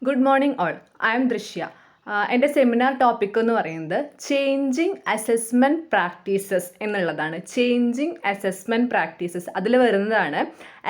Good morning all. I M ദൃശ്യ. എൻ്റെ seminar topic എന്ന് പറയുന്നത് ചേഞ്ചിങ് അസസ്മെൻറ്റ് പ്രാക്ടീസസ് എന്നുള്ളതാണ്. ചേഞ്ചിങ് അസസ്മെൻറ്റ് പ്രാക്ടീസസ് അതിൽ വരുന്നതാണ്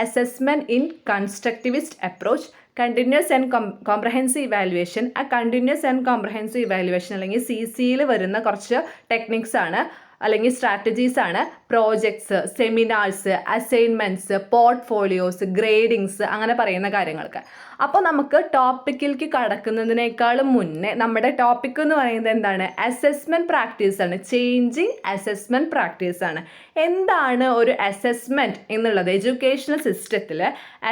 assessment in constructivist approach, continuous and comprehensive evaluation. ആ കണ്ടിന്യൂസ് ആൻഡ് കോംപ്രഹെൻസീവ് ഇവാലുവേഷൻ അല്ലെങ്കിൽ CCയിൽ വരുന്ന കുറച്ച് ടെക്നിക്സ് ആണ് അല്ലെങ്കിൽ സ്ട്രാറ്റജീസ് ആണ് പ്രോജക്ട്സ്, സെമിനാർസ്, അസൈൻമെൻറ്റ്സ്, പോർട്ട്ഫോളിയോസ്, ഗ്രേഡിങ്സ്, അങ്ങനെ പറയുന്ന കാര്യങ്ങൾക്ക്. അപ്പോൾ നമുക്ക് ടോപ്പിക്കിലേക്ക് കടക്കുന്നതിനേക്കാളും മുന്നേ നമ്മുടെ ടോപ്പിക് എന്ന് പറയുന്നത് എന്താണ്? അസസ്മെൻറ്റ് പ്രാക്ടീസ് ആണ്. ചേഞ്ചിങ് അസസ്മെൻറ്റ് പ്രാക്ടീസ് ആണ്. എന്താണ് ഒരു അസസ്മെൻറ്റ് എന്നുള്ളത്? എഡ്യൂക്കേഷണൽ സിസ്റ്റത്തിൽ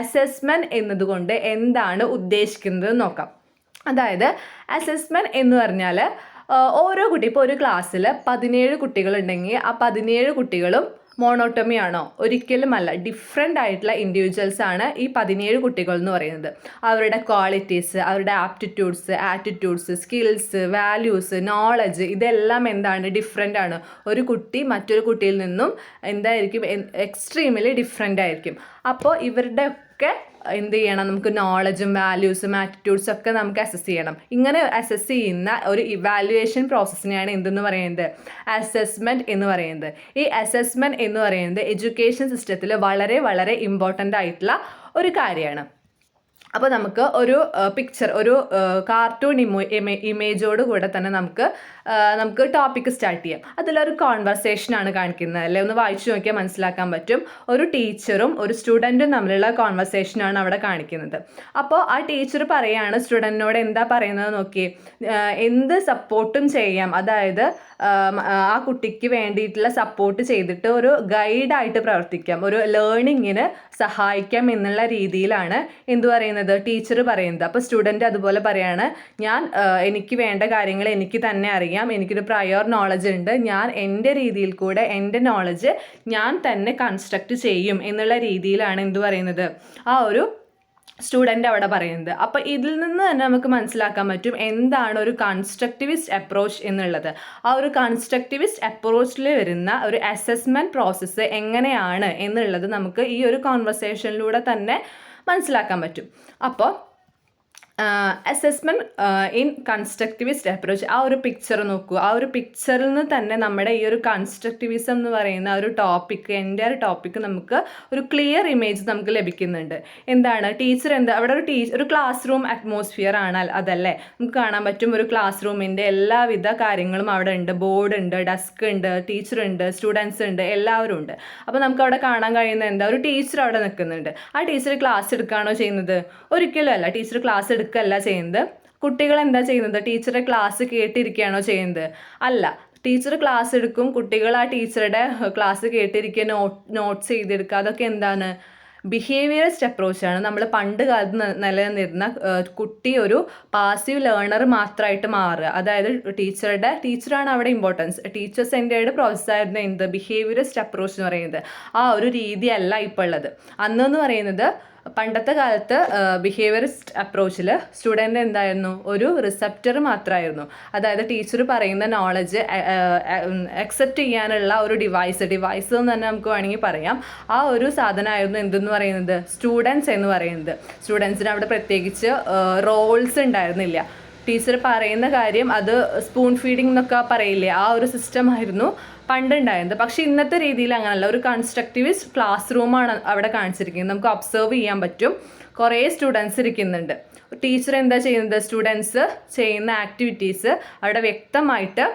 അസസ്മെൻറ്റ് എന്നതുകൊണ്ട് എന്താണ് ഉദ്ദേശിക്കുന്നത് നോക്കാം. അതായത് അസസ്മെൻറ്റ് എന്ന് പറഞ്ഞാൽ ഓരോ കുട്ടി, ഇപ്പോൾ ഒരു ക്ലാസ്സിൽ 17 കുട്ടികളുണ്ടെങ്കിൽ ആ 17 കുട്ടികളും മോണോട്ടമി ആണോ? ഒരിക്കലുമല്ല. ഡിഫറെൻ്റ് ആയിട്ടുള്ള ഇൻഡിവിജ്വൽസ് ആണ് ഈ 17 കുട്ടികൾ എന്ന് പറയുന്നത്. അവരുടെ ക്വാളിറ്റീസ്, അവരുടെ aptitudes, attitudes, skills, values, knowledge, ഇതെല്ലാം എന്താണ്? ഡിഫറെൻ്റ് ആണ്. ഒരു കുട്ടി മറ്റൊരു കുട്ടിയിൽ നിന്നും എന്തായിരിക്കും? എക്സ്ട്രീമിലി ഡിഫറെൻ്റ് ആയിരിക്കും. അപ്പോൾ ഇവരുടെയൊക്കെ എന്ത് ചെയ്യണം? നമുക്ക് നോളജും വാല്യൂസും ആറ്റിറ്റ്യൂഡ്സും ഒക്കെ നമുക്ക് അസസ് ചെയ്യണം. ഇങ്ങനെ അസസ് ചെയ്യുന്ന ഒരു ഇവാലുവേഷൻ പ്രോസസ്സിനെയാണ് എന്തെന്ന് പറയുന്നത്? അസസ്മെൻറ്റ് എന്ന് പറയുന്നത്. ഈ അസസ്മെൻറ്റ് എന്ന് പറയുന്നത് എഡ്യൂക്കേഷൻ സിസ്റ്റത്തിൽ വളരെ വളരെ ഇമ്പോർട്ടൻ്റ് ആയിട്ടുള്ള ഒരു കാര്യമാണ്. അപ്പോൾ നമുക്ക് ഒരു പിക്ചർ, ഒരു കാർട്ടൂൺ ഇമേജോട് കൂടെ തന്നെ നമുക്ക് ടോപ്പിക്ക് സ്റ്റാർട്ട് ചെയ്യാം. അതിലൊരു കോൺവെർസേഷനാണ് കാണിക്കുന്നത് അല്ലേ? ഒന്ന് വായിച്ചു നോക്കിയാൽ മനസ്സിലാക്കാൻ പറ്റും. ഒരു ടീച്ചറും ഒരു സ്റ്റുഡൻറ്റും തമ്മിലുള്ള കോൺവെർസേഷനാണ് അവിടെ കാണിക്കുന്നത്. അപ്പോൾ ആ ടീച്ചർ പറയാണ് സ്റ്റുഡൻറ്റിനോട്, എന്താ പറയുന്നത് നോക്കി, എന്ത് സപ്പോർട്ടും ചെയ്യാം, അതായത് ആ കുട്ടിക്ക് വേണ്ടിയിട്ടുള്ള സപ്പോർട്ട് ചെയ്തിട്ട് ഒരു ഗൈഡായിട്ട് പ്രവർത്തിക്കാം, ഒരു ലേണിങ്ങിന് സഹായിക്കാം എന്നുള്ള രീതിയിലാണ് എന്ത് പറയുന്നത്? ടീച്ചർ പറയുന്നത്. അപ്പോൾ സ്റ്റുഡൻറ്റ് അതുപോലെ പറയാണ്, എനിക്ക് വേണ്ട കാര്യങ്ങൾ എനിക്ക് തന്നെ അറിയാം, എനിക്കൊരു പ്രയർ നോളജ് ഉണ്ട്, ഞാൻ എൻ്റെ രീതിയിൽ കൂടെ എൻ്റെ നോളജ് ഞാൻ തന്നെ കൺസ്ട്രക്റ്റ് ചെയ്യും എന്നുള്ള രീതിയിലാണ് എന്ത് പറയുന്നത്? ആ ഒരു സ്റ്റുഡൻ്റ് അവിടെ പറയുന്നത്. അപ്പോൾ ഇതിൽ നിന്ന് തന്നെ നമുക്ക് മനസ്സിലാക്കാൻ പറ്റും എന്താണ് ഒരു കൺസ്ട്രക്റ്റിവിസ്റ്റ് അപ്രോച്ച് എന്നുള്ളത്. ആ ഒരു കൺസ്ട്രക്റ്റിവിസ്റ്റ് അപ്രോച്ചിൽ വരുന്ന ഒരു അസസ്മെൻറ്റ് പ്രോസസ്സ് എങ്ങനെയാണ് എന്നുള്ളത് നമുക്ക് ഈ ഒരു കോൺവെർസേഷനിലൂടെ തന്നെ മനസ്സിലാക്കാൻ പറ്റും. അപ്പോൾ അസസ്മെൻറ്റ് ഇൻ കൺസ്ട്രക്റ്റിവിസ്റ്റ് അപ്രോച്ച്, ആ ഒരു പിക്ചർ നോക്കൂ. ആ ഒരു പിക്ചറിൽ നിന്ന് തന്നെ നമ്മുടെ ഈ ഒരു കൺസ്ട്രക്റ്റിവിസം എന്ന് പറയുന്ന ഒരു ടോപ്പിക്ക്, എൻ്റെ ഒരു ടോപ്പിക്ക് നമുക്ക് ഒരു ക്ലിയർ ഇമേജ് നമുക്ക് ലഭിക്കുന്നുണ്ട്. എന്താണ് ടീച്ചർ, അവിടെ ഒരു ക്ലാസ് റൂം അറ്റ്മോസ്ഫിയർ ആണ് അതല്ലേ? നമുക്ക് കാണാൻ പറ്റും ഒരു ക്ലാസ് റൂമിൻ്റെ എല്ലാവിധ കാര്യങ്ങളും അവിടെ ഉണ്ട്. ബോർഡ് ഉണ്ട്, ഡെസ്ക് ഉണ്ട്, ടീച്ചർ ഉണ്ട്, സ്റ്റുഡൻസ് ഉണ്ട്, എല്ലാവരും ഉണ്ട്. അപ്പോൾ നമുക്ക് അവിടെ കാണാൻ കഴിയുന്ന എന്താ? ഒരു ടീച്ചർ അവിടെ നിൽക്കുന്നുണ്ട്. ആ ടീച്ചർ ക്ലാസ് എടുക്കുകയാണോ ചെയ്യുന്നത്? ഒരിക്കലും അല്ല. ടീച്ചർ ക്ലാസ് എടുക്കുകയല്ല ചെയ്യുന്നത്. കുട്ടികൾ എന്താ ചെയ്യുന്നത്? ടീച്ചറുടെ ക്ലാസ് കേട്ടിരിക്കുകയാണോ ചെയ്യുന്നത്? അല്ല. ടീച്ചർ ക്ലാസ് എടുക്കും, കുട്ടികൾ ആ ടീച്ചറുടെ ക്ലാസ് കേട്ടിരിക്കുക, നോട്ട്സ് ചെയ്തെടുക്കുക. അതൊക്കെ എന്താണ്? ബിഹേവിയറിസ്റ്റ് അപ്രോച്ചാണ്. നമ്മൾ പണ്ട് കാലത്ത് നിലനിന്നിരുന്ന കുട്ടി ഒരു പാസീവ് ലേണർ മാത്രമായിട്ട് മാറുക. അതായത് ടീച്ചറാണ് അവിടെ ഇമ്പോർട്ടൻസ്. ടീച്ചർ സെൻറ്റേർഡ് പ്രോസസ്സായിരുന്നു എന്ത്? ബിഹേവിയറിസ്റ്റ് അപ്രോച്ച് എന്ന് പറയുന്നത്. ആ ഒരു രീതിയല്ല ഇപ്പോൾ ഉള്ളത്. അന്നെന്ന് പറയുന്നത്, പണ്ടത്തെ കാലത്ത് ബിഹേവിയറിസ്റ്റ് അപ്രോച്ചിൽ സ്റ്റുഡൻ്റ് എന്തായിരുന്നു? ഒരു റിസപ്റ്റർ മാത്രമായിരുന്നു. അതായത് ടീച്ചർ പറയുന്ന നോളജ് അക്സെപ്റ്റ് ചെയ്യാനുള്ള ഒരു ഡിവൈസ് എന്ന് തന്നെ നമുക്ക് വേണമെങ്കിൽ പറയാം. ആ ഒരു സാധനമായിരുന്നു എന്തെന്ന് പറയുന്നത്? സ്റ്റുഡൻസ് എന്ന് പറയുന്നത്. സ്റ്റുഡൻസിന് അവിടെ പ്രത്യേകിച്ച് റോൾസ് ഉണ്ടായിരുന്നില്ല. ടീച്ചർ പറയുന്ന കാര്യം അത് സ്പൂൺ ഫീഡിംഗ് എന്നൊക്കെ പറയില്ലേ, ആ ഒരു സിസ്റ്റം ആയിരുന്നു പണ്ടുണ്ടായിരുന്നത്. പക്ഷേ ഇന്നത്തെ രീതിയിൽ അങ്ങനെയല്ല. ഒരു കൺസ്ട്രക്റ്റിവിസ്റ്റ് ക്ലാസ് റൂമാണ് അവിടെ കാണിച്ചിരിക്കുന്നത്. നമുക്ക് ഒബ്സർവ് ചെയ്യാൻ പറ്റും. കുറേ സ്റ്റുഡൻസ് ഇരിക്കുന്നുണ്ട്. ടീച്ചർ എന്താ ചെയ്യുന്നത്? സ്റ്റുഡൻസ് ചെയ്യുന്ന ആക്ടിവിറ്റീസ് അവിടെ വ്യക്തമായിട്ട്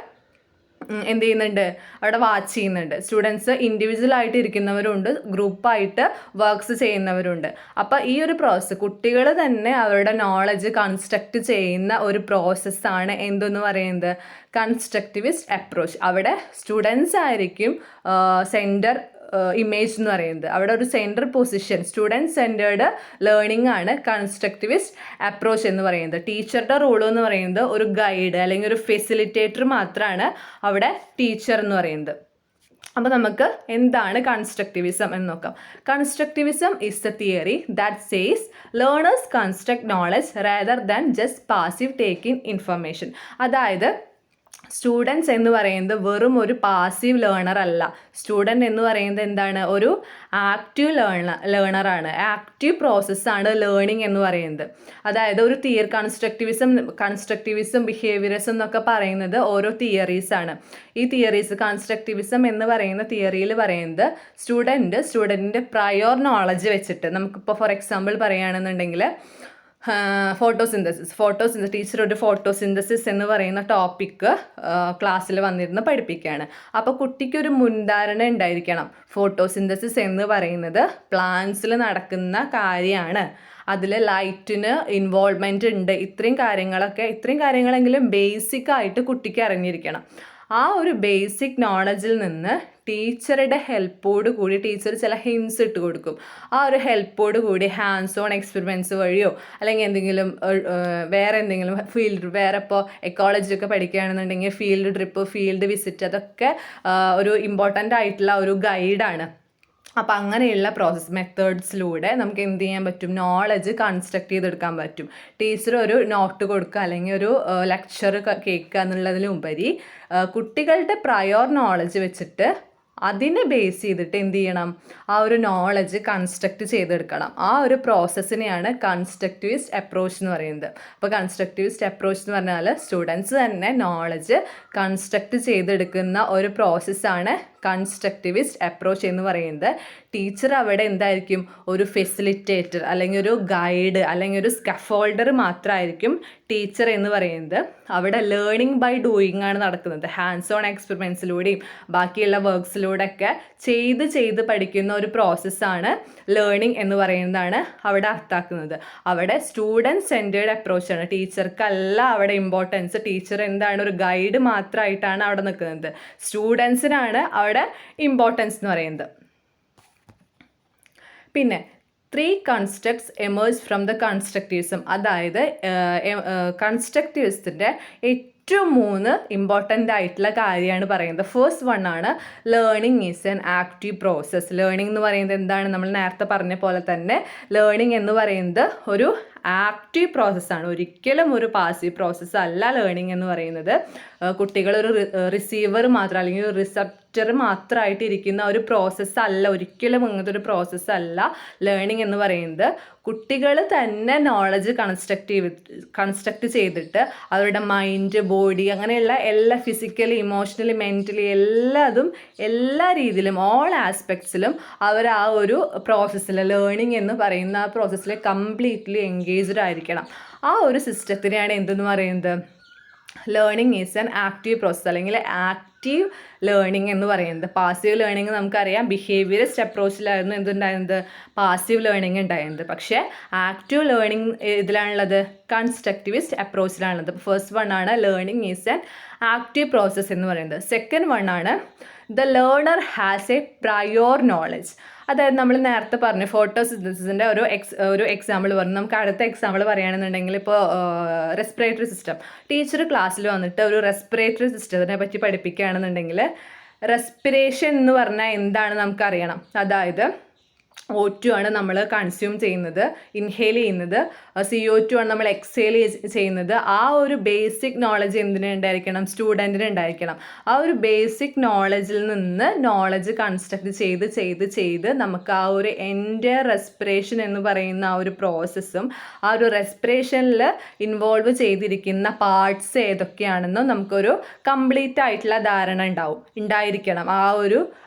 എന്ത് ചെയ്യുന്നുണ്ട്? അവിടെ വാച്ച് ചെയ്യുന്നുണ്ട്. സ്റ്റുഡൻസ് ഇൻഡിവിജ്വലായിട്ട് ഇരിക്കുന്നവരുണ്ട്, ഗ്രൂപ്പായിട്ട് വർക്ക്സ് ചെയ്യുന്നവരുണ്ട്. അപ്പോൾ ഈ ഒരു പ്രോസസ്സ് കുട്ടികൾ തന്നെ അവരുടെ നോളജ് കൺസ്ട്രക്റ്റ് ചെയ്യുന്ന ഒരു പ്രോസസ്സാണ് എന്തെന്ന് പറയുന്നത്? Constructivist approach. അവിടെ സ്റ്റുഡൻസ് ആയിരിക്കും സെൻറ്റർ ഇമേജ് എന്ന് പറയുന്നത്. അവിടെ ഒരു centre position, student centred learning ആണ് കൺസ്ട്രക്റ്റിവിസ്റ്റ് അപ്രോച്ച് എന്ന് പറയുന്നത്. ടീച്ചറുടെ റോൾ എന്ന് പറയുന്നത് ഒരു ഗൈഡ് അല്ലെങ്കിൽ ഒരു ഫെസിലിറ്റേറ്റർ മാത്രമാണ് അവിടെ ടീച്ചർ എന്ന് പറയുന്നത്. അപ്പോൾ നമുക്ക് എന്താണ് കൺസ്ട്രക്റ്റിവിസം എന്ന് നോക്കാം. Constructivism is the theory that says learners construct knowledge rather than just passive taking information. അതായത് സ്റ്റുഡൻസ് എന്ന് പറയുന്നത് വെറും ഒരു പാസീവ് ലേണർ അല്ല. സ്റ്റുഡൻറ് എന്ന് പറയുന്നത് എന്താണ്? ഒരു ആക്റ്റീവ് ലേണറാണ്. ആക്റ്റീവ് പ്രോസസ്സാണ് ലേണിംഗ് എന്ന് പറയുന്നത്. അതായത് ഒരു കൺസ്ട്രക്റ്റിവിസം ബിഹേവിയറിസം എന്നൊക്കെ പറയുന്നത് ഓരോ തിയറീസാണ്. ഈ തിയറീസ് കൺസ്ട്രക്റ്റിവിസം എന്ന് പറയുന്ന തിയറിയിൽ പറയുന്നത് സ്റ്റുഡൻറ്റിൻ്റെ പ്രയോർ നോളജ് വെച്ചിട്ട്, നമുക്കിപ്പോൾ ഫോർ എക്സാമ്പിൾ പറയുകയാണെന്നുണ്ടെങ്കിൽ ഫോട്ടോസിന്തസിസ് ടീച്ചർ ഒരു ഫോട്ടോസിന്തസിസ് എന്ന് പറയുന്ന ടോപ്പിക്ക് ക്ലാസ്സിൽ വന്നിരുന്ന് പഠിപ്പിക്കുകയാണ്. അപ്പോൾ കുട്ടിക്കൊരു മുൻധാരണ ഉണ്ടായിരിക്കണം. ഫോട്ടോസിന്തസിസ് എന്ന് പറയുന്നത് പ്ലാന്റ്സിൽ നടക്കുന്ന കാര്യമാണ്, അതിൽ ലൈറ്റിന് ഇൻവോൾവ്മെൻറ്റ് ഉണ്ട്, ഇത്രയും കാര്യങ്ങളെങ്കിലും ബേസിക് ആയിട്ട് കുട്ടിക്ക് അറിഞ്ഞിരിക്കണം. ആ ഒരു ബേസിക് നോളജിൽ നിന്ന് ടീച്ചറുടെ ഹെൽപ്പോട് കൂടി ടീച്ചർ ചില ഹിൻസ് ഇട്ട് കൊടുക്കും. ആ ഒരു ഹെൽപ്പോട് കൂടി ഹാൻഡ്സ് ഓൺ എക്സ്പെരിമെൻറ്റ്സ് വഴിയോ അല്ലെങ്കിൽ എന്തെങ്കിലും വേറെ എന്തെങ്കിലും വേറെ ഇപ്പോൾ എക്കോളജി ഒക്കെ പഠിക്കുകയാണെന്നുണ്ടെങ്കിൽ ഫീൽഡ് ട്രിപ്പ്, ഫീൽഡ് വിസിറ്റ്, അതൊക്കെ ഒരു ഇമ്പോർട്ടൻ്റ് ആയിട്ടുള്ള ഒരു ഗൈഡാണ്. അപ്പോൾ അങ്ങനെയുള്ള മെത്തേഡ്സിലൂടെ നമുക്ക് എന്ത് ചെയ്യാൻ പറ്റും? നോളജ് കൺസ്ട്രക്ട് ചെയ്തെടുക്കാൻ പറ്റും. ടീച്ചർ ഒരു നോട്ട് കൊടുക്കുക അല്ലെങ്കിൽ ഒരു ലെക്ചർ കേൾക്കുക എന്നുള്ളതിലുപരി കുട്ടികളുടെ പ്രയോർ നോളജ് വെച്ചിട്ട് അതിനെ ബേസ് ചെയ്തിട്ട് എന്ത് ചെയ്യണം? ആ ഒരു നോളജ് കൺസ്ട്രക്റ്റ് ചെയ്തെടുക്കണം. ആ ഒരു പ്രോസസ്സിനെയാണ് കൺസ്ട്രക്റ്റിവിസ്റ്റ് അപ്രോച്ച് എന്ന് പറയുന്നത്. അപ്പോൾ കൺസ്ട്രക്റ്റിവിസ്റ്റ് അപ്രോച്ച് എന്ന് പറഞ്ഞാൽ സ്റ്റുഡൻസ് തന്നെ നോളജ് കൺസ്ട്രക്റ്റ് ചെയ്തെടുക്കുന്ന ഒരു പ്രോസസ്സാണ് കൺസ്ട്രക്റ്റിവിസ്റ്റ് അപ്രോച്ച് എന്ന് പറയുന്നത്. ടീച്ചർ അവിടെ എന്തായിരിക്കും? ഒരു ഫെസിലിറ്റേറ്റർ അല്ലെങ്കിൽ ഒരു ഗൈഡ് അല്ലെങ്കിൽ ഒരു സ്കഫോൾഡർ മാത്രമായിരിക്കും ടീച്ചർ എന്ന് പറയുന്നത്. അവിടെ ലേണിംഗ് ബൈ ഡൂയിങ് ആണ് നടക്കുന്നത്. ഹാൻഡ്സ് ഓൺ എക്സ്പെരിമെൻറ്റ്സിലൂടെയും ബാക്കിയുള്ള വർക്ക്സിലൂടെയൊക്കെ ചെയ്ത് പഠിക്കുന്ന ഒരു പ്രോസസ്സാണ് ലേണിംഗ് എന്ന് പറയുന്നതാണ് അവിടെ അർത്ഥാക്കുന്നത്. അവിടെ സ്റ്റുഡൻറ് സെൻറ്റേർഡ് അപ്രോച്ചാണ്. ടീച്ചർക്കല്ല അവിടെ ഇമ്പോർട്ടൻസ്. ടീച്ചർ എന്താണ്? ഒരു ഗൈഡ് മാത്രമായിട്ടാണ് അവിടെ നിൽക്കുന്നത്. സ്റ്റുഡൻസിനാണ് അവിടെ ഇമ്പോർട്ടൻസ് എന്ന് പറയുന്നത്. പിന്നെ 3 constructs emerge from the constructivism. അതായത് കൺസ്ട്രക്റ്റിവിസത്തിൻ്റെ ഏറ്റവും 3 ഇമ്പോർട്ടൻ്റ് ആയിട്ടുള്ള കാര്യമാണ് പറയുന്നത്. ഫസ്റ്റ് വൺ ആണ് learning is an active process. Learning എന്ന് പറയുന്നത് എന്താണ്? നമ്മൾ നേരത്തെ പറഞ്ഞ പോലെ തന്നെ ലേണിംഗ് എന്ന് പറയുന്നത് ഒരു ആക്റ്റീവ് പ്രോസസ്സാണ്. ഒരിക്കലും ഒരു പാസീവ് പ്രോസസ്സ് അല്ല ലേണിംഗ് എന്ന് പറയുന്നത്. കുട്ടികളൊരു റിസീവർ മാത്രം അല്ലെങ്കിൽ ഒരു റിസപ്റ്റർ മാത്രമായിട്ട് ഇരിക്കുന്ന ഒരു പ്രോസസ്സല്ല. ഒരിക്കലും അങ്ങനത്തെ ഒരു പ്രോസസ്സല്ല ലേണിംഗ് എന്ന് പറയുന്നത്. കുട്ടികൾ തന്നെ നോളജ് കൺസ്ട്രക്റ്റ് ചെയ്തിട്ട് അവരുടെ മൈൻഡ്, ബോഡി, അങ്ങനെയുള്ള എല്ലാ ഫിസിക്കലി, ഇമോഷണലി, മെൻ്റലി എല്ലാ രീതിയിലും ഓൾ ആസ്പെക്ട്സിലും അവർ ആ ഒരു പ്രോസസ്സിൽ ലേണിംഗ് എന്ന് പറയുന്ന ആ പ്രോസസ്സിൽ കംപ്ലീറ്റ്ലി എൻഗേജ്ഡ് ആയിരിക്കണം. ആ ഒരു സിസ്റ്റത്തിനെയാണ് എന്തെന്ന് പറയുന്നത്? Learning is an active process അല്ലെങ്കിൽ ആക്റ്റീവ് ലേണിംഗ് എന്ന് പറയുന്നത്. പാസീവ് ലേണിംഗ് നമുക്കറിയാം, ബിഹേവിയറിസ്റ്റ് അപ്രോച്ചിലായിരുന്നു എന്തുണ്ടായിരുന്നത്? പാസീവ് ലേണിംഗ് ഉണ്ടായിരുന്നത്. പക്ഷേ ആക്റ്റീവ് ലേണിംഗ് ഇതിലാണുള്ളത്? കൺസ്ട്രക്റ്റിവിസ്റ്റ് അപ്രോച്ചിലാണുള്ളത്. ഫസ്റ്റ് വൺ ആണ് learning is an active process എന്ന് പറയുന്നത്. സെക്കൻഡ് വൺ ആണ് the learner has a prior knowledge. അതായത് നമ്മൾ നേരത്തെ പറഞ്ഞു ഫോട്ടോസിന്തസിസിൻ്റെ ഒരു എക്സാമ്പിൾ പറഞ്ഞു. നമുക്ക് അടുത്ത എക്സാമ്പിൾ പറയുകയാണെന്നുണ്ടെങ്കിൽ ഇപ്പോൾ റെസ്പിറേറ്ററി സിസ്റ്റം. ടീച്ചർ ക്ലാസ്സിൽ വന്നിട്ട് ഒരു റെസ്പിറേറ്ററി സിസ്റ്റത്തിനെ പറ്റി പഠിപ്പിക്കുകയാണെന്നുണ്ടെങ്കിൽ റെസ്പിറേഷൻ എന്ന് പറഞ്ഞാൽ എന്താണ് നമുക്കറിയണം. അതായത് O2 ആണ് നമ്മൾ കൺസ്യൂം ചെയ്യുന്നത്, ഇൻഹെയിൽ ചെയ്യുന്നത്. CO2 ആണ് നമ്മൾ എക്സെയിൽ ചെയ്യുന്നത്. ആ ഒരു ബേസിക് നോളജ് എന്തിനുണ്ടായിരിക്കണം? സ്റ്റുഡൻറ്റിന് ഉണ്ടായിരിക്കണം. ആ ഒരു ബേസിക് നോളജിൽ നിന്ന് നോളജ് കൺസ്ട്രക്ട് ചെയ്ത് നമുക്ക് ആ ഒരു എൻ്റെ റെസ്പിറേഷൻ എന്ന് പറയുന്ന ആ ഒരു പ്രോസസ്സും ആ ഒരു റെസ്പിറേഷനിൽ ഇൻവോൾവ് ചെയ്തിരിക്കുന്ന പാർട്സ് ഏതൊക്കെയാണെന്നും നമുക്കൊരു കംപ്ലീറ്റ് ആയിട്ടുള്ള ധാരണ ഉണ്ടായിരിക്കണം. ആ ഒരു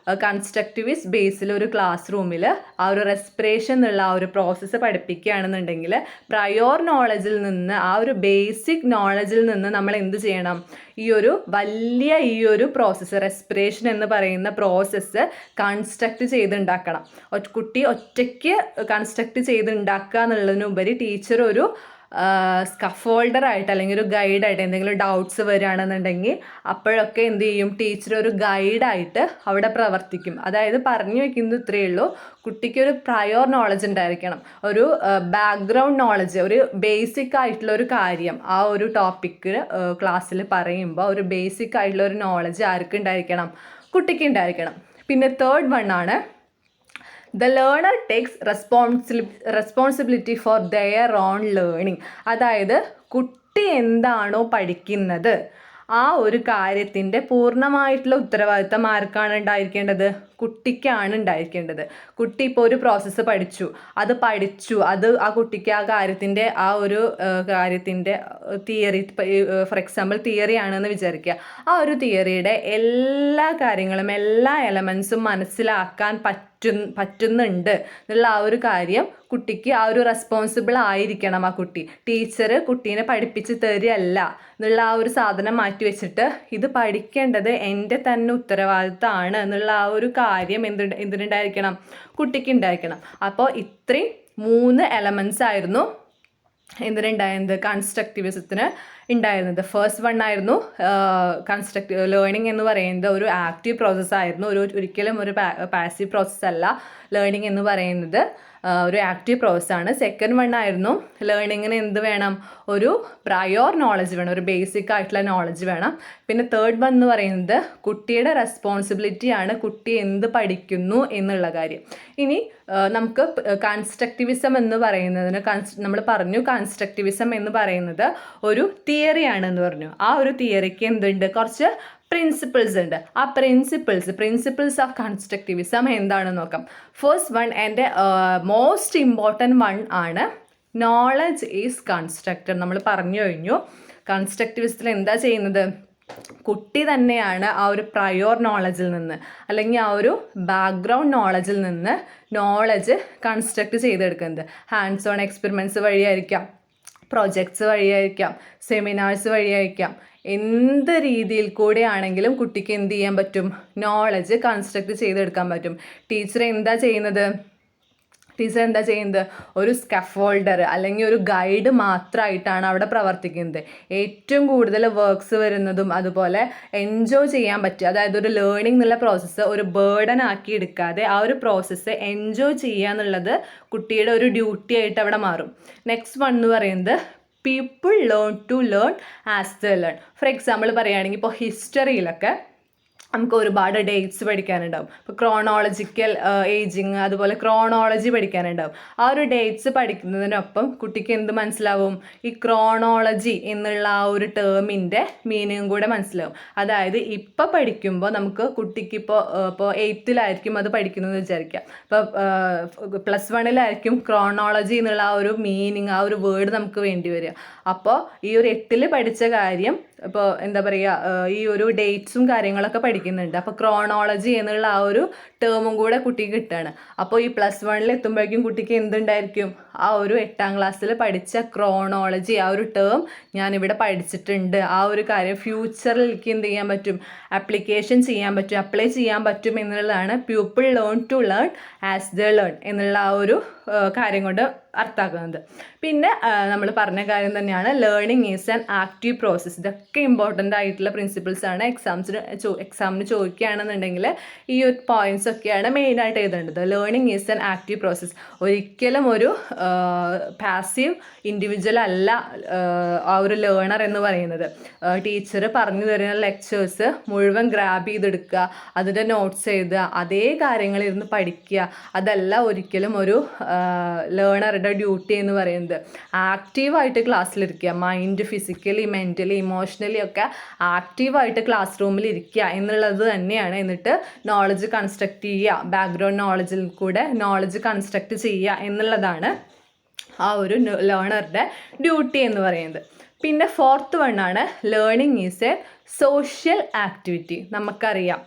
കൺസ്ട്രക്റ്റിവിസ്റ്റ് ബേസിൽ ഒരു ക്ലാസ് റൂമിൽ ആ ഒരു റെസ്പിറേഷൻ എന്നുള്ള ആ ഒരു പ്രോസസ്സ് പഠിപ്പിക്കുകയാണെന്നുണ്ടെങ്കിൽ പ്രയോർ നോളജിൽ നിന്ന്, ആ ഒരു ബേസിക് നോളജിൽ നിന്ന് നമ്മൾ എന്ത് ചെയ്യണം? ഈ ഒരു പ്രോസസ്സ്, റെസ്പിറേഷൻ എന്ന് പറയുന്ന പ്രോസസ്സ് കൺസ്ട്രക്ട് ചെയ്തുണ്ടാക്കണം. കുട്ടി ഒറ്റയ്ക്ക് കൺസ്ട്രക്ട് ചെയ്തുണ്ടാക്കുക എന്നുള്ളതിനുപരി ടീച്ചർ ഒരു സ്കഫോൾഡറായിട്ട് അല്ലെങ്കിൽ ഒരു ഗൈഡായിട്ട് എന്തെങ്കിലും ഡൗട്ട്സ് വരികയാണെന്നുണ്ടെങ്കിൽ അപ്പോഴൊക്കെ എന്ത് ചെയ്യും? ടീച്ചർ ഒരു ഗൈഡായിട്ട് അവിടെ പ്രവർത്തിക്കും. അതായത് പറഞ്ഞു വയ്ക്കുന്നത് ഇത്രയേ ഉള്ളൂ, കുട്ടിക്ക് ഒരു പ്രയോർ നോളജ് ഉണ്ടായിരിക്കണം. ഒരു ബാക്ക്ഗ്രൗണ്ട് നോളജ്, ഒരു ബേസിക് ആയിട്ടുള്ള ഒരു കാര്യം ആ ഒരു ടോപ്പിക്ക് ക്ലാസ്സിൽ പറയുമ്പോൾ ഒരു ബേസിക് ആയിട്ടുള്ള ഒരു നോളജ് ആർക്ക് ഉണ്ടായിരിക്കണം? കുട്ടിക്ക് ഉണ്ടായിരിക്കണം. പിന്നെ തേർഡ് വൺ ആണ് the learner takes responsibility for their own learning. അതായത് കുട്ടി എന്താണോ പഠിക്കുന്നത് ആ ഒരു കാര്യത്തിൻ്റെ പൂർണ്ണമായിട്ടുള്ള ഉത്തരവാദിത്തം ആർക്കാണ് ഉണ്ടായിരിക്കേണ്ടത്? കുട്ടിക്കാണ് ഉണ്ടായിരിക്കേണ്ടത്. കുട്ടി ഇപ്പോൾ ഒരു പ്രോസസ്സ് പഠിച്ചു, അത് ആ കുട്ടിക്ക് ആ കാര്യത്തിൻ്റെ തിയറി, ഫോർ എക്സാമ്പിൾ തിയറി ആണെന്ന് വിചാരിക്കുക. ആ ഒരു തിയറിയുടെ എല്ലാ കാര്യങ്ങളും, എല്ലാ എലമെൻസും മനസ്സിലാക്കാൻ പറ്റുന്നുണ്ട് എന്നുള്ള ആ ഒരു കാര്യം കുട്ടിക്ക്, ആ ഒരു റെസ്പോൺസിബിൾ ആയിരിക്കണം ആ കുട്ടി. ടീച്ചർ കുട്ടീനെ പഠിപ്പിച്ച് തരികയല്ല എന്നുള്ള ആ ഒരു സാധനം മാറ്റി വെച്ചിട്ട് ഇത് പഠിക്കേണ്ടത് എൻ്റെ തന്നെ ഉത്തരവാദിത്തമാണ് എന്നുള്ള ആ ഒരു കാര്യം എന്തിനുണ്ടായിരിക്കണം? കുട്ടിക്ക് ഉണ്ടായിരിക്കണം. അപ്പോൾ ഇത്രയും 3 എലമെൻസ് ആയിരുന്നു എന്തിനുണ്ടായിരുന്നത്? കൺസ്ട്രക്റ്റിവിസത്തിന് ഉണ്ടായിരുന്നത്. ഫസ്റ്റ് വൺ ആയിരുന്നു കൺസ്ട്രക്റ്റീവ് ലേണിംഗ് എന്ന് പറയുന്നത് ഒരു ആക്റ്റീവ് പ്രോസസ്സായിരുന്നു, ഒരിക്കലും ഒരു പാസീവ് പ്രോസസ്സ് അല്ല. ലേണിംഗ് എന്ന് പറയുന്നത് ഒരു ആക്റ്റീവ് പ്രോസസ്സാണ്. സെക്കൻഡ് വൺ ആയിരുന്നു ലേണിങ്ങിന് എന്ത് വേണം? ഒരു പ്രയോർ നോളജ് വേണം, ഒരു ബേസിക് ആയിട്ടുള്ള നോളജ് വേണം. പിന്നെ തേർഡ് വൺ എന്ന് പറയുന്നത് കുട്ടിയുടെ റെസ്പോൺസിബിലിറ്റിയാണ്, കുട്ടി എന്ത് പഠിക്കുന്നു എന്നുള്ള കാര്യം. ഇനി നമുക്ക് കൺസ്ട്രക്റ്റിവിസം എന്ന് പറയുന്നതിന് നമ്മൾ പറഞ്ഞു കൺസ്ട്രക്റ്റിവിസം എന്ന് പറയുന്നത് ഒരു തിയറിയാണെന്ന് പറഞ്ഞു. ആ ഒരു തിയറിക്ക് എന്തുണ്ട്? കുറച്ച് പ്രിൻസിപ്പിൾസ് ഉണ്ട്. ആ പ്രിൻസിപ്പിൾസ് ഓഫ് കൺസ്ട്രക്റ്റിവിസം എന്താണെന്ന് നോക്കാം. First one and most important one ആണ് നോളജ് ഈസ് കൺസ്ട്രക്റ്റഡ്. നമ്മൾ പറഞ്ഞു കഴിഞ്ഞു കൺസ്ട്രക്റ്റിവിസത്തിൽ എന്താ ചെയ്യുന്നത്? കുട്ടി തന്നെയാണ് ആ ഒരു പ്രയോർ നോളജിൽ നിന്ന്, അല്ലെങ്കിൽ ആ ഒരു ബാക്ക്ഗ്രൗണ്ട് നോളജിൽ നിന്ന് നോളജ് കൺസ്ട്രക്റ്റ് ചെയ്തെടുക്കുന്നത്. ഹാൻഡ്സ് ഓൺ എക്സ്പെരിമെൻറ്റ്സ് വഴിയായിരിക്കാം, പ്രൊജക്ട്സ് വഴിയായിരിക്കാം, സെമിനാർസ് വഴിയായിരിക്കാം, എന്ത് രീതിയിൽ കൂടെയാണെങ്കിലും കുട്ടിക്ക് എന്ത് ചെയ്യാൻ പറ്റും? നോളജ് കൺസ്ട്രക്റ്റ് ചെയ്തെടുക്കാൻ പറ്റും. ടീച്ചർ എന്താ ചെയ്യുന്നത്? ഒരു സ്കഫോൾഡർ അല്ലെങ്കിൽ ഒരു ഗൈഡ് മാത്രമായിട്ടാണ് അവിടെ പ്രവർത്തിക്കുന്നത്. ഏറ്റവും കൂടുതൽ വർക്ക്സ് വരുന്നതും അതുപോലെ എൻജോയ് ചെയ്യാൻ പറ്റുക, അതായത് ഒരു ലേണിംഗ് എന്നുള്ള പ്രോസസ്സ് ഒരു ബേർഡൻ ആക്കി എടുക്കാതെ ആ ഒരു പ്രോസസ്സ് എൻജോയ് ചെയ്യുക എന്നുള്ളത് കുട്ടിയുടെ ഒരു ഡ്യൂട്ടി ആയിട്ട് അവിടെ മാറും. നെക്സ്റ്റ് വൺ എന്ന് പറയുന്നത് people learn to learn as the learn. For example പറയുകയാണെങ്കിൽ ഇപ്പോൾ ഹിസ്റ്ററിയിലൊക്കെ നമുക്ക് ഒരുപാട് ഡേറ്റ്സ് പഠിക്കാനുണ്ടാവും. ഇപ്പോൾ ക്രോണോളജിക്കൽ ഏജിങ്, അതുപോലെ ക്രോണോളജി പഠിക്കാനുണ്ടാവും. ആ ഒരു ഡേറ്റ്സ് പഠിക്കുന്നതിനൊപ്പം കുട്ടിക്ക് എന്ത് മനസ്സിലാവും? ഈ ക്രോണോളജി എന്നുള്ള ആ ഒരു ടേമിൻ്റെ മീനിങ്ങും കൂടെ മനസ്സിലാവും. അതായത് ഇപ്പോൾ പഠിക്കുമ്പോൾ നമുക്ക് കുട്ടിക്ക് ഇപ്പോൾ 8th അത് പഠിക്കുന്നതെന്ന് വിചാരിക്കാം. ഇപ്പോൾ +1 ക്രോണോളജി എന്നുള്ള ആ ഒരു മീനിങ്, ആ ഒരു വേർഡ് നമുക്ക് വേണ്ടി വരിക. അപ്പോൾ ഈ ഒരു 8th പഠിച്ച കാര്യം ഇപ്പോൾ എന്താ പറയുക, ഈ ഒരു ഡേറ്റ്സും കാര്യങ്ങളൊക്കെ പഠിക്കുന്നുണ്ട്. അപ്പോൾ ക്രോണോളജി എന്നുള്ള ആ ഒരു ടേമും കൂടെ കുട്ടിക്ക് കിട്ടുകയാണ്. അപ്പോൾ ഈ +1 എത്തുമ്പോഴേക്കും കുട്ടിക്ക് എന്തുണ്ടായിരിക്കും? ആ ഒരു 8th ക്ലാസ്സിൽ പഠിച്ച ക്രോണോളജി, ആ ഒരു ടേം ഞാനിവിടെ പഠിച്ചിട്ടുണ്ട്, ആ ഒരു കാര്യം ഫ്യൂച്ചറിൽ എനിക്ക് എന്ത് ചെയ്യാൻ പറ്റും? അപ്ലിക്കേഷൻ ചെയ്യാൻ പറ്റും, അപ്ലൈ ചെയ്യാൻ പറ്റും എന്നുള്ളതാണ് people learn to learn as the learn എന്നുള്ള ആ ഒരു കാര്യം കൊണ്ട് അർത്ഥമാക്കുന്നത്. പിന്നെ നമ്മൾ പറഞ്ഞ കാര്യം തന്നെയാണ് learning is an active process. ഇതൊക്കെ ഇമ്പോർട്ടൻ്റ് ആയിട്ടുള്ള പ്രിൻസിപ്പിൾസ് ആണ്. എക്സാമിന് ചോദിക്കുകയാണെന്നുണ്ടെങ്കിൽ ഈ ഒരു പോയിന്റ്സ് ഒക്കെയാണ് മെയിനായിട്ട് എഴുതേണ്ടത്. Learning is an active process. ഒരിക്കലും ഒരു പാസീവ് ഇൻഡിവിജ്വൽ അല്ല ആ ഒരു ലേണർ എന്ന് പറയുന്നത്. ടീച്ചർ പറഞ്ഞു തരുന്ന ലെക്ചേഴ്സ് മുഴുവൻ ഗ്രാബ് ചെയ്തെടുക്കുക, അതിൻ്റെ നോട്ട്സ് എഴുതുക, അതേ കാര്യങ്ങളിരുന്ന് പഠിക്കുക, അതല്ല ഒരിക്കലും ഒരു ലേണറുടെ ഡ്യൂട്ടി എന്ന് പറയുന്നത്. ആക്റ്റീവായിട്ട് ക്ലാസ്സിലിരിക്കുക, മൈൻഡ് ഫിസിക്കലി മെൻ്റലി ഇമോഷണലി ഒക്കെ ആക്റ്റീവായിട്ട് ക്ലാസ് റൂമിൽ ഇരിക്കുക എന്നുള്ളത് തന്നെയാണ്. എന്നിട്ട് നോളജ് കൺസ്ട്രക്റ്റ് ചെയ്യുക, ബാക്ക്ഗ്രൗണ്ട് നോളജിൽ കൂടെ നോളജ് കൺസ്ട്രക്റ്റ് ചെയ്യുക എന്നുള്ളതാണ് ആ ഒരു ലേണറുടെ ഡ്യൂട്ടി എന്ന് പറയുന്നത്. പിന്നെ ഫോർത്ത് വണ്ണാണ് learning is a social activity. നമുക്കറിയാം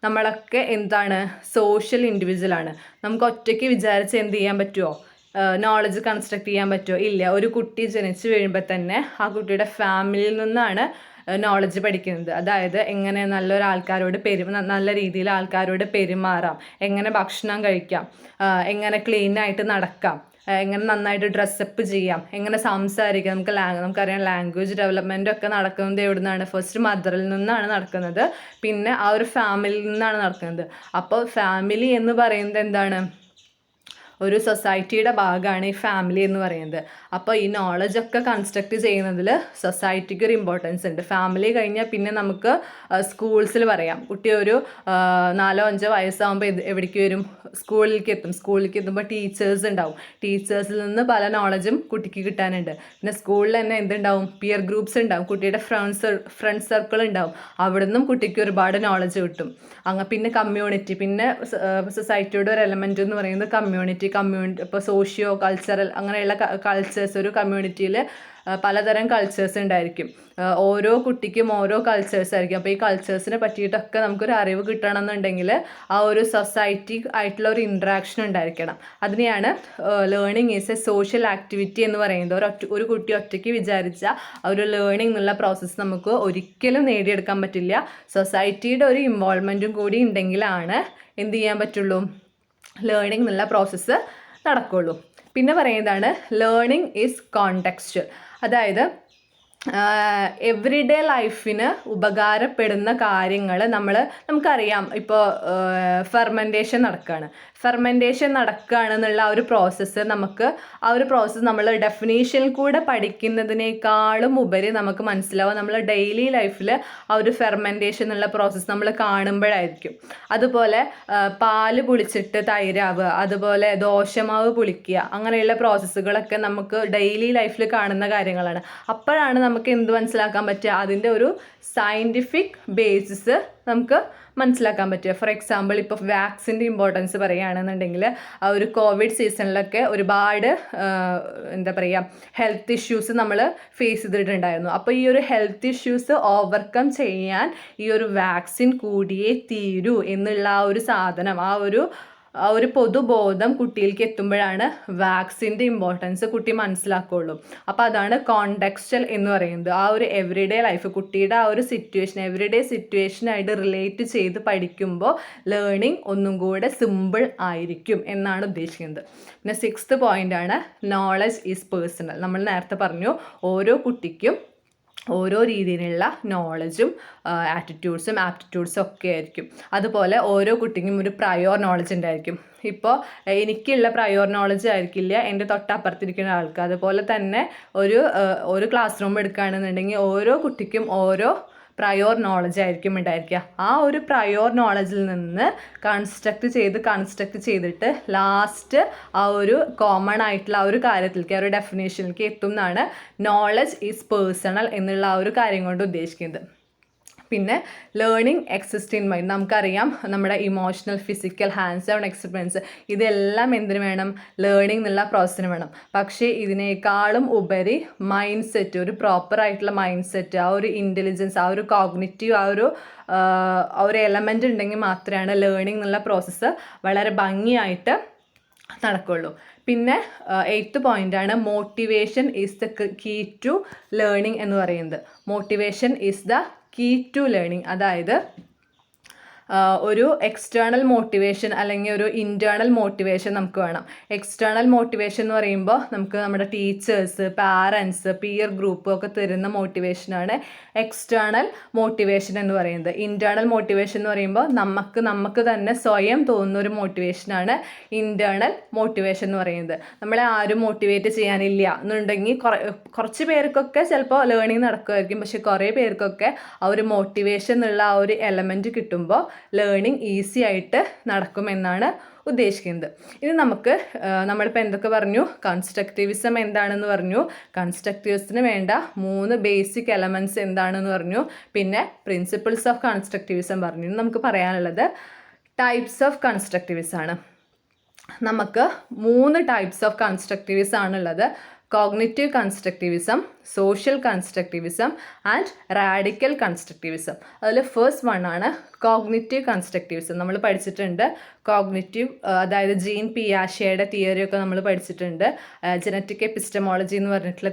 നമ്മളൊക്കെ എന്താണ്? സോഷ്യൽ ഇൻഡിവിജ്വലാണ്. നമുക്ക് ഒറ്റയ്ക്ക് വിചാരിച്ച് എന്ത് ചെയ്യാൻ പറ്റുമോ? നോളജ് കൺസ്ട്രക്റ്റ് ചെയ്യാൻ പറ്റുമോ? ഇല്ല. ഒരു കുട്ടി ജനിച്ചു വീഴുമ്പോൾ തന്നെ ആ കുട്ടിയുടെ ഫാമിലിയിൽ നിന്നാണ് നോളജ് പഠിക്കുന്നത്. അതായത് എങ്ങനെ നല്ല രീതിയിൽ ആൾക്കാരോട് പെരുമാറാം, എങ്ങനെ ഭക്ഷണം കഴിക്കാം, എങ്ങനെ ക്ലീനായിട്ട് നടക്കാം, എങ്ങനെ നന്നായിട്ട് ഡ്രസ്സപ്പ് ചെയ്യാം, എങ്ങനെ സംസാരിക്കാം. നമുക്കറിയാം ലാംഗ്വേജ് ഡെവലപ്മെൻ്റ് ഒക്കെ നടക്കുന്നത് എവിടെ നിന്നാണ്? ഫസ്റ്റ് മദറിൽ നിന്നാണ് നടക്കുന്നത്, പിന്നെ ആ ഒരു ഫാമിലിയിൽ നിന്നാണ് നടക്കുന്നത്. അപ്പോൾ ഫാമിലി എന്ന് പറയുന്നത് എന്താണ്? ഒരു സൊസൈറ്റിയുടെ ഭാഗമാണ് ഈ ഫാമിലി എന്ന് പറയുന്നത്. അപ്പോൾ ഈ നോളജൊക്കെ കൺസ്ട്രക്ട് ചെയ്യുന്നതിൽ സൊസൈറ്റിക്ക് ഒരു ഇമ്പോർട്ടൻസ് ഉണ്ട്. ഫാമിലി കഴിഞ്ഞാൽ പിന്നെ നമുക്ക് സ്കൂൾസിൽ പറയാം. കുട്ടി ഒരു 4-5 വയസ്സാകുമ്പോൾ എവിടേക്ക് വരും? സ്കൂളിലേക്ക് എത്തുമ്പോൾ ടീച്ചേഴ്സ് ഉണ്ടാവും. ടീച്ചേഴ്സിൽ നിന്ന് പല നോളജും കുട്ടിക്ക് കിട്ടാനുണ്ട്. പിന്നെ സ്കൂളിൽ തന്നെ എന്തുണ്ടാവും? പിയർ ഗ്രൂപ്പ്സ് ഉണ്ടാവും, കുട്ടിയുടെ ഫ്രണ്ട് സർക്കിൾ ഉണ്ടാവും. അവിടെ നിന്നും കുട്ടിക്ക് ഒരുപാട് നോളജ് കിട്ടും. പിന്നെ കമ്മ്യൂണിറ്റി, പിന്നെ സൊസൈറ്റിയുടെ ഒരു എലമെൻ്റ് എന്ന് പറയുന്നത് കമ്മ്യൂണിറ്റി. ഇപ്പോൾ സോഷ്യോ കൾച്ചറൽ അങ്ങനെയുള്ള കൾച്ചേഴ്സ്, ഒരു കമ്മ്യൂണിറ്റിയിൽ പലതരം കൾച്ചേഴ്സ് ഉണ്ടായിരിക്കും. ഓരോ കുട്ടിക്കും ഓരോ കൾച്ചേഴ്സ് ആയിരിക്കും. അപ്പോൾ ഈ കൾച്ചേഴ്സിനെ പറ്റിയിട്ടൊക്കെ നമുക്കൊരു അറിവ് കിട്ടണമെന്നുണ്ടെങ്കിൽ ആ ഒരു സൊസൈറ്റി ആയിട്ടുള്ള ഒരു ഇൻട്രാക്ഷൻ ഉണ്ടായിരിക്കണം. അതിനെയാണ് learning is a social activity എന്ന് പറയുന്നത്. ഒരു കുട്ടി ഒറ്റയ്ക്ക് വിചാരിച്ച ആ ഒരു ലേണിംഗ് എന്നുള്ള പ്രോസസ്സ് നമുക്ക് ഒരിക്കലും നേടിയെടുക്കാൻ പറ്റില്ല. സൊസൈറ്റിയുടെ ഒരു ഇൻവോൾവ്മെൻറ്റും കൂടി ഉണ്ടെങ്കിലാണ് എന്ത് ചെയ്യാൻ പറ്റുള്ളൂ? ലേണിംഗ് എന്നുള്ള പ്രോസസ്സ് നടക്കുള്ളൂ. പിന്നെ പറയുന്നതാണ് ലേണിംഗ് ഈസ് കോണ്ടെക്സ്ച്വൽ. അതായത് എവറിഡേ ലൈഫിന് ഉപകാരപ്പെടുന്ന കാര്യങ്ങൾ നമുക്കറിയാം. ഇപ്പോൾ ഫെർമെൻറ്റേഷൻ നടക്കുകയാണെന്നുള്ള ആ ഒരു പ്രോസസ്സ് നമ്മൾ ഡെഫിനേഷനിൽ കൂടെ പഠിക്കുന്നതിനേക്കാളും ഉപരി നമുക്ക് മനസ്സിലാവും നമ്മൾ ഡെയിലി ലൈഫിൽ ആ ഒരു ഫെർമെൻറ്റേഷൻ എന്നുള്ള പ്രോസസ്സ് നമ്മൾ കാണുമ്പോഴായിരിക്കും. അതുപോലെ പാല് പുളിച്ചിട്ട് തൈരാവുക, അതുപോലെ ദോശമാവ് പുളിക്കുക, അങ്ങനെയുള്ള പ്രോസസ്സുകളൊക്കെ നമുക്ക് ഡെയിലി ലൈഫിൽ കാണുന്ന കാര്യങ്ങളാണ്. അപ്പോഴാണ് നമുക്ക് എന്ത് മനസ്സിലാക്കാൻ പറ്റുക? അതിൻ്റെ ഒരു സയൻറ്റിഫിക് ബേസിസ് നമുക്ക് മനസ്സിലാക്കാൻ പറ്റുക. ഫോർ എക്സാമ്പിൾ, ഇപ്പോൾ വാക്സിൻ്റെ ഇമ്പോർട്ടൻസ് പറയുകയാണെന്നുണ്ടെങ്കിൽ ആ ഒരു കോവിഡ് സീസണിലൊക്കെ ഒരുപാട് ഹെൽത്ത് ഇഷ്യൂസ് നമ്മൾ ഫേസ് ചെയ്തിട്ടുണ്ടായിരുന്നു. അപ്പോൾ ഈ ഒരു ഹെൽത്ത് ഇഷ്യൂസ് ഓവർകം ചെയ്യാൻ ഈ ഒരു വാക്സിൻ കൂടിയേ തീരൂ എന്നുള്ള ആ ഒരു സാധനം, ആ ഒരു പൊതുബോധം കുട്ടിയിലേക്ക് എത്തുമ്പോഴാണ് വാക്സിൻ്റെ ഇമ്പോർട്ടൻസ് കുട്ടി മനസ്സിലാക്കുകയുള്ളൂ. അപ്പോൾ അതാണ് കോണ്ടെക്സ്റ്റൽ എന്ന് പറയുന്നത്. ആ ഒരു എവറിഡേ ലൈഫ്, കുട്ടിയുടെ ആ ഒരു സിറ്റുവേഷൻ, എവറിഡേ സിറ്റുവേഷനായിട്ട് റിലേറ്റ് ചെയ്ത് പഠിക്കുമ്പോൾ ലേണിംഗ് ഒന്നും കൂടെ സിമ്പിൾ ആയിരിക്കും എന്നാണ് ഉദ്ദേശിക്കുന്നത്. പിന്നെ 6th പോയിൻ്റാണ് നോളജ് ഈസ് പേഴ്സണൽ. നമ്മൾ നേരത്തെ പറഞ്ഞു, ഓരോ കുട്ടിക്കും ഓരോ രീതിയിലുള്ള നോളജും ആറ്റിറ്റ്യൂഡ്സും ആപ്റ്റിറ്റ്യൂഡ്സും ഒക്കെ ആയിരിക്കും. അതുപോലെ ഓരോ കുട്ടിക്കും ഒരു പ്രയോർ നോളജ് ഉണ്ടായിരിക്കും. ഇപ്പോൾ എനിക്കുള്ള പ്രയോർ നോളജ് ആയിരിക്കില്ല എൻ്റെ തൊട്ടപ്പുറത്തിരിക്കുന്ന ആൾക്ക്. അതുപോലെ തന്നെ ഒരു ക്ലാസ് റൂം എടുക്കുകയാണെന്നുണ്ടെങ്കിൽ ഓരോ കുട്ടിക്കും ഓരോ പ്രയോർ നോളജ് ആയിരിക്കും ഉണ്ടായിരിക്കുക. ആ ഒരു പ്രയോർ നോളജിൽ നിന്ന് കൺസ്ട്രക്ട് ചെയ്തിട്ട് ലാസ്റ്റ് ആ ഒരു കോമൺ ആയിട്ടുള്ള ആ ഒരു കാര്യത്തിലേക്ക്, ആ ഒരു ഡെഫിനേഷനിലേക്ക് എത്തും എന്നാണ് നോളജ് ഈസ് പേഴ്സണൽ എന്നുള്ള ആ ഒരു കാര്യം കൊണ്ട് ഉദ്ദേശിക്കുന്നത്. പിന്നെ ലേണിംഗ് എക്സിസ്റ്റ് ഇൻ മൈൻഡ്. നമുക്കറിയാം നമ്മുടെ emotional, physical, hands on experience ഇതെല്ലാം എന്തിനു വേണം? ലേണിംഗ് എന്നുള്ള പ്രോസസ്സിന് വേണം. പക്ഷേ ഇതിനേക്കാളും ഉപരി മൈൻഡ് സെറ്റ്, ഒരു പ്രോപ്പർ ആയിട്ടുള്ള മൈൻഡ് സെറ്റ്, ആ ഒരു ഇൻ്റലിജൻസ്, ആ ഒരു കോഗ്നിറ്റീവ്, ആ ഒരു എലമെൻ്റ് ഉണ്ടെങ്കിൽ മാത്രമാണ് ലേണിംഗ് എന്നുള്ള പ്രോസസ്സ് വളരെ ഭംഗിയായിട്ട് നടക്കുള്ളൂ. പിന്നെ 8th പോയിൻ്റാണ് motivation is the key to learning എന്ന് പറയുന്നത്. Motivation is the key to learning. അതായത് ഒരു എക്സ്റ്റേണൽ മോട്ടിവേഷൻ അല്ലെങ്കിൽ ഒരു ഇൻറ്റേർണൽ മോട്ടിവേഷൻ നമുക്ക് വേണം. എക്സ്റ്റേണൽ മോട്ടിവേഷൻ എന്ന് പറയുമ്പോൾ നമുക്ക് നമ്മുടെ ടീച്ചേഴ്സ്, പാരൻസ്, പിയർ ഗ്രൂപ്പ് ഒക്കെ തരുന്ന മോട്ടിവേഷനാണ് എക്സ്റ്റേണൽ മോട്ടിവേഷൻ എന്ന് പറയുന്നത്. ഇൻറ്റേർണൽ മോട്ടിവേഷൻ എന്ന് പറയുമ്പോൾ നമുക്ക് തന്നെ സ്വയം തോന്നുന്ന ഒരു മോട്ടിവേഷനാണ് ഇൻറ്റേർണൽ മോട്ടിവേഷൻ എന്ന് പറയുന്നത്. നമ്മളെ ആരും മോട്ടിവേറ്റ് ചെയ്യാനില്ല എന്നുണ്ടെങ്കിൽ കുറച്ച് പേർക്കൊക്കെ ചിലപ്പോൾ ലേണിംഗ് നടക്കുമായിരിക്കും. പക്ഷെ കുറേ പേർക്കൊക്കെ ആ ഒരു മോട്ടിവേഷൻ എന്നുള്ള ആ ഒരു എലമെൻറ്റ് കിട്ടുമ്പോൾ ലേണിംഗ് ഈസി ആയിട്ട് നടക്കുമെന്നാണ് ഉദ്ദേശിക്കുന്നത്. ഇനി നമ്മളിപ്പോൾ എന്തൊക്കെ പറഞ്ഞു? കൺസ്ട്രക്റ്റിവിസം എന്താണെന്ന് പറഞ്ഞു, കൺസ്ട്രക്റ്റിവിസത്തിന് വേണ്ട 3 ബേസിക് എലമെൻറ്റ്സ് എന്താണെന്ന് പറഞ്ഞു, പിന്നെ പ്രിൻസിപ്പിൾസ് ഓഫ് കൺസ്ട്രക്റ്റിവിസം പറഞ്ഞു. നമുക്ക് പറയാനുള്ളത് ടൈപ്സ് ഓഫ് കൺസ്ട്രക്റ്റിവിസം ആണ്. നമുക്ക് 3 ടൈപ്സ് ഓഫ് കൺസ്ട്രക്റ്റിവിസം ആണുള്ളത്. Cognitive constructivism, social constructivism and radical constructivism. അതിൽ ഫസ്റ്റ് വൺ ആണ് കോഗ്നിറ്റീവ് കൺസ്ട്രക്റ്റിവിസം. നമ്മൾ പഠിച്ചിട്ടുണ്ട് കോഗ്നിറ്റീവ്, അതായത് ജീൻ പിയാഷെയുടെ തിയറിയൊക്കെ നമ്മൾ പഠിച്ചിട്ടുണ്ട്. ജനറ്റിക് എപ്പിസ്റ്റമോളജി എന്ന് പറഞ്ഞിട്ടുള്ള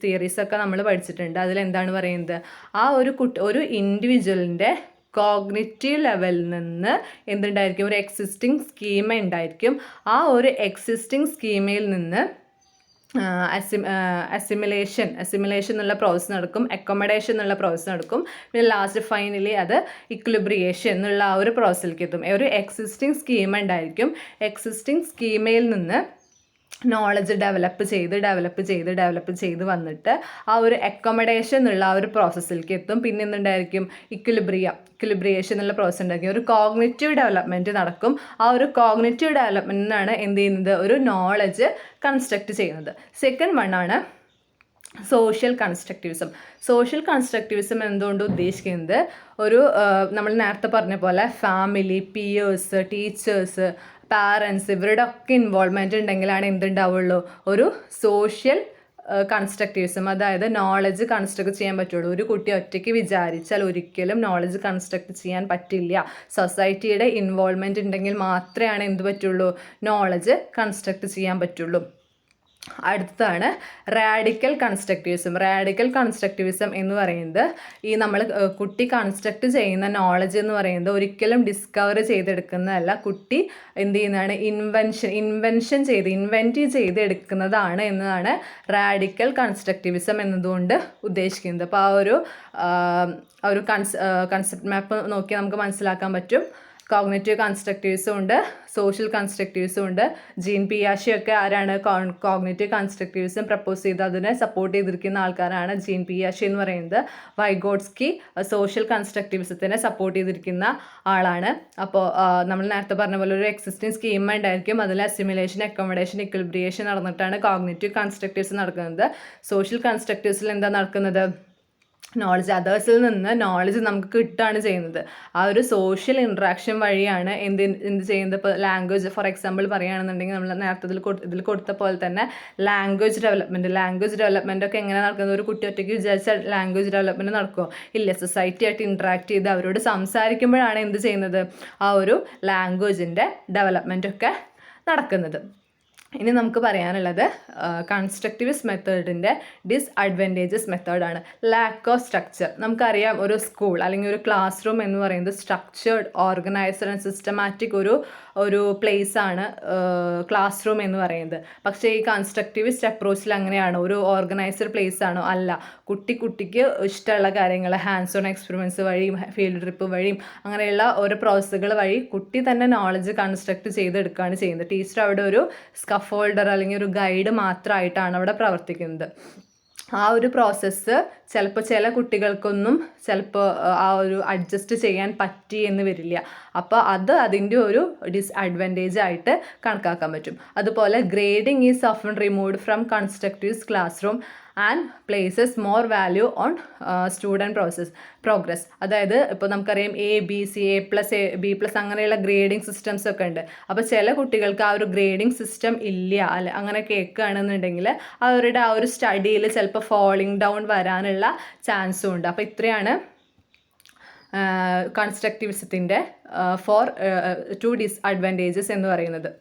തിയറീസൊക്കെ നമ്മൾ പഠിച്ചിട്ടുണ്ട്. അതിലെന്താണ് പറയുന്നത്? ആ ഒരു ഇൻഡിവിജ്വലിൻ്റെ കോഗ്നിറ്റീവ് ലെവലിൽ നിന്ന് എന്തുണ്ടായിരിക്കും? ഒരു എക്സിസ്റ്റിംഗ് സ്കീമ ഉണ്ടായിരിക്കും. ആ ഒരു എക്സിസ്റ്റിംഗ് സ്കീമയിൽ നിന്ന് അസിമിലേഷൻ എന്നുള്ള പ്രോസസ്സ് നടക്കും, അക്കോമഡേഷൻ എന്നുള്ള പ്രോസസ്സ് നടക്കും. പിന്നെ ലാസ്റ്റ് ഫൈനലി അത് ഇക്വിലിബ്രിയേഷൻ എന്നുള്ള ആ ഒരു പ്രോസസ്സിലേക്ക് എത്തും. ഒരു എക്സിസ്റ്റിംഗ് സ്കീമ ഉണ്ടായിരിക്കും. എക്സിസ്റ്റിംഗ് സ്കീമയിൽ നിന്ന് നോളജ് ഡെവലപ്പ് ചെയ്ത് വന്നിട്ട് ആ ഒരു അക്കോമഡേഷൻ എന്നുള്ള ആ ഒരു പ്രോസസ്സിലേക്ക് എത്തും. പിന്നെ എന്തുണ്ടായിരിക്കും, ഇക്വിലിബ്രിയേഷൻ എന്നുള്ള പ്രോസസ്സ് ഉണ്ടായിരിക്കും. ഒരു കോഗ്നിറ്റീവ് ഡെവലപ്മെൻറ്റ് നടക്കും. ആ ഒരു കോഗ്നിറ്റീവ് ഡെവലപ്മെൻറ്റിനാണ് എന്ത് ചെയ്യുന്നത്, ഒരു നോളജ് കൺസ്ട്രക്റ്റ് ചെയ്യുന്നത്. സെക്കൻഡ് വൺ ആണ് സോഷ്യൽ കൺസ്ട്രക്റ്റിവിസം എന്തുകൊണ്ട് ഉദ്ദേശിക്കുന്നത്, ഒരു നമ്മൾ നേരത്തെ പറഞ്ഞ പോലെ ഫാമിലി, പിയേഴ്സ്, ടീച്ചേഴ്സ്, പാരൻസ് ഇവരുടെ ഒക്കെ ഇൻവോൾവ്മെൻറ്റ് ഉണ്ടെങ്കിലാണ് എന്തുണ്ടാവുള്ളൂ, ഒരു സോഷ്യൽ കൺസ്ട്രക്റ്റിവിസം, അതായത് നോളജ് കൺസ്ട്രക്ട് ചെയ്യാൻ പറ്റുള്ളൂ. ഒരു കുട്ടി ഒറ്റയ്ക്ക് വിചാരിച്ചാൽ ഒരിക്കലും നോളജ് കൺസ്ട്രക്ട് ചെയ്യാൻ പറ്റില്ല. സൊസൈറ്റിയുടെ ഇൻവോൾവ്മെൻറ്റ് ഉണ്ടെങ്കിൽ മാത്രമേ എന്ത് പറ്റുള്ളൂ, നോളജ് കൺസ്ട്രക്ട് ചെയ്യാൻ പറ്റുള്ളൂ. അടുത്തതാണ് റാഡിക്കൽ കൺസ്ട്രക്റ്റിവിസം എന്ന് പറയുന്നത്, ഈ നമ്മൾ കുട്ടി കൺസ്ട്രക്ട് ചെയ്യുന്ന നോളജ് എന്ന് പറയുന്നത് ഒരിക്കലും ഡിസ്കവർ ചെയ്തെടുക്കുന്നതല്ല. കുട്ടി എന്ത് ചെയ്യുന്നതാണ്, ഇൻവെൻറ്റ് ചെയ്തെടുക്കുന്നതാണ് എന്നതാണ് റാഡിക്കൽ കൺസ്ട്രക്റ്റിവിസം എന്നതുകൊണ്ട് ഉദ്ദേശിക്കുന്നത്. അപ്പോൾ ആ ഒരു കൺസെപ്റ്റ് മാപ്പ് നോക്കി നമുക്ക് മനസ്സിലാക്കാൻ പറ്റും. കോഗ്നിറ്റീവ് കൺസ്ട്രക്റ്റിവിസം ഉണ്ട്, സോഷ്യൽ കൺസ്ട്രക്റ്റിവിസം ഉണ്ട്. ജീൻ പിയാഷെയൊക്കെ ആരാണ് കോഗ്നിറ്റീവ് കൺസ്ട്രക്റ്റിവിസം പ്രപ്പോസ് ചെയ്ത് അതിനെ സപ്പോർട്ട് ചെയ്തിരിക്കുന്ന ആൾക്കാരാണ് ജീൻ പിയാഷെ എന്ന് പറയുന്നത്. വൈഗോട്സ്കി സോഷ്യൽ കൺസ്ട്രക്റ്റിവിസത്തിനെ സപ്പോർട്ട് ചെയ്തിരിക്കുന്ന ആളാണ്. അപ്പോൾ നമ്മൾ നേരത്തെ പറഞ്ഞ പോലെ ഒരു എക്സിസ്റ്റിംഗ് സ്കീം ഉണ്ടായിരിക്കും, അതിൽ അസിമിലേഷൻ, അക്കോമഡേഷൻ, ഇക്വിലിബ്രിയേഷൻ നടന്നിട്ടാണ് കോഗ്നിറ്റീവ് കൺസ്ട്രക്റ്റിവിസം നടക്കുന്നത്. സോഷ്യൽ കൺസ്ട്രക്റ്റിവിസിൽ എന്താ നടക്കുന്നത്, നോളജ്, അതേഴ്സിൽ നിന്ന് നോളജ് നമുക്ക് കിട്ടുകയാണ് ചെയ്യുന്നത്. ആ ഒരു സോഷ്യൽ ഇൻട്രാക്ഷൻ വഴിയാണ് എന്ത് ചെയ്യുന്നത്. ഇപ്പോൾ ലാംഗ്വേജ് ഫോർ എക്സാമ്പിൾ പറയുകയാണെന്നുണ്ടെങ്കിൽ നമ്മൾ നേരത്തെ ഇതിൽ കൊടുത്ത പോലെ തന്നെ ലാംഗ്വേജ് ഡെവലപ്മെൻറ്റ് ഒക്കെ എങ്ങനെ നടക്കുന്നത്, ഒരു കുട്ടി ഒറ്റയ്ക്ക് വിചാരിച്ചാൽ ലാംഗ്വേജ് ഡെവലപ്മെൻറ്റ് നടക്കുമോ, ഇല്ല. സൊസൈറ്റി ആയിട്ട് ഇൻട്രാക്ട് ചെയ്ത് അവരോട് സംസാരിക്കുമ്പോഴാണ് എന്ത് ചെയ്യുന്നത്, ആ ഒരു ലാംഗ്വേജിൻ്റെ ഡെവലപ്മെൻറ്റ് ഒക്കെ നടക്കുന്നത്. ഇനി നമുക്ക് പറയാനുള്ളത് കൺസ്ട്രക്റ്റിവിസ്റ്റ് മെത്തേഡിൻ്റെ ഡിസ്അഡ്വാൻറ്റേജസ് മെത്തേഡാണ്. Lack of structure. നമുക്കറിയാം, ഒരു സ്കൂൾ അല്ലെങ്കിൽ ഒരു ക്ലാസ് റൂം എന്ന് പറയുന്നത് സ്ട്രക്ചേർഡ്, ഓർഗനൈസ്ഡ് ആൻഡ് സിസ്റ്റമാറ്റിക് ഒരു പ്ലേസാണ് ക്ലാസ് റൂം എന്ന് പറയുന്നത്. പക്ഷേ ഈ കൺസ്ട്രക്റ്റിവിസ്റ്റ് അപ്രോച്ചിൽ അങ്ങനെയാണോ, ഒരു ഓർഗനൈസ്ഡ് പ്ലേസ് ആണോ? അല്ല. കുട്ടിക്ക് ഇഷ്ടമുള്ള കാര്യങ്ങൾ ഹാൻഡ്സ് ഓൺ എക്സ്പെരിമെൻറ്റ്സ് വഴിയും ഫീൽഡ് ട്രിപ്പ് വഴിയും അങ്ങനെയുള്ള ഓരോ പ്രോസസ്സുകൾ വഴി കുട്ടി തന്നെ നോളജ് കൺസ്ട്രക്ട് ചെയ്തെടുക്കുകയാണ് ചെയ്യുന്നത്. ടീച്ചർ അവിടെ ഒരു സ്കഫോൾഡർ അല്ലെങ്കിൽ ഒരു ഗൈഡ് മാത്രമായിട്ടാണ് അവിടെ പ്രവർത്തിക്കുന്നത്. ആ ഒരു പ്രോസസ്സ് ചിലപ്പോൾ ചില കുട്ടികൾക്കൊന്നും ആ ഒരു അഡ്ജസ്റ്റ് ചെയ്യാൻ പറ്റി എന്ന് വരില്ല. അപ്പോൾ അതിൻ്റെ ഒരു ഡിസ്അഡ്വാൻറ്റേജ് ആയിട്ട് കണക്കാക്കാൻ പറ്റും. അതുപോലെ grading is often removed from constructive class room and places more value on student progress. അതായത് ഇപ്പോൾ നമുക്കറിയാം ABC, A+, B+ അങ്ങനെയുള്ള ഗ്രേഡിങ് സിസ്റ്റംസ് ഒക്കെ ഉണ്ട്. അപ്പോൾ ചില കുട്ടികൾക്ക് ആ ഒരു ഗ്രേഡിങ് സിസ്റ്റം ഇല്ല, അങ്ങനെ കേൾക്കുകയാണെന്നുണ്ടെങ്കിൽ അവരുടെ ആ ഒരു സ്റ്റഡിയിൽ ചിലപ്പോൾ ഫോളിങ് ഡൗൺ വരാനുള്ള ചാൻസും ഉണ്ട്. അപ്പോൾ ഇത്രയാണ് കൺസ്ട്രക്റ്റിവിസത്തിൻ്റെ 2 ഡിസ്അഡ്വാൻറ്റേജസ് എന്ന് പറയുന്നത്.